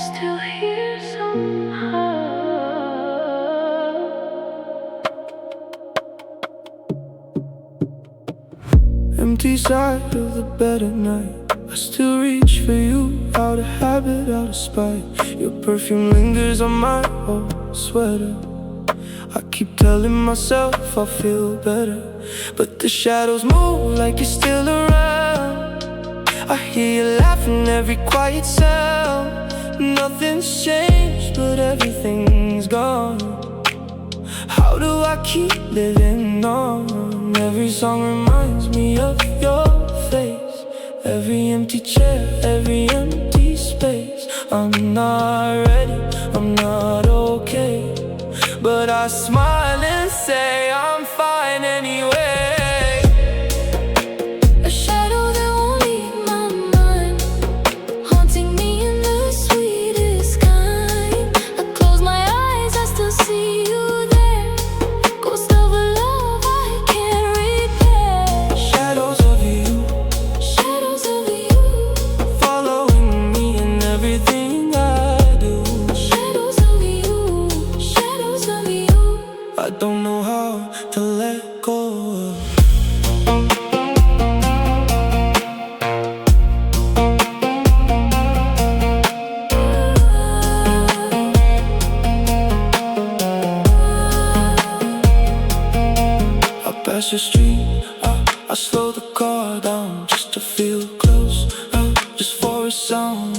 still here somehow. Empty side of the bed at night, I still reach for you, out of habit, out of spite. Your perfume lingers on my old sweater. I keep telling myself I'll feel better, but the shadows move like you're still around. I hear you laughing every quiet sound. Nothing's changed, but everything's gone. How do I keep living on? Every song reminds me of your face. Every empty chair, every empty space. I'm not ready, I'm not okay, but I smile and say I'm fine anyway. A shadow that won't leave my mind, haunting me in the sweetest kind. I close my eyes, I still see you there. Ghost of a love I can't repair. Shadows of you, Shadows of you, following me in everything I do. shadows of you, shadows of you. I don't know how to let go of. I pass the street, I slow the car down just to feel close, just for a sound.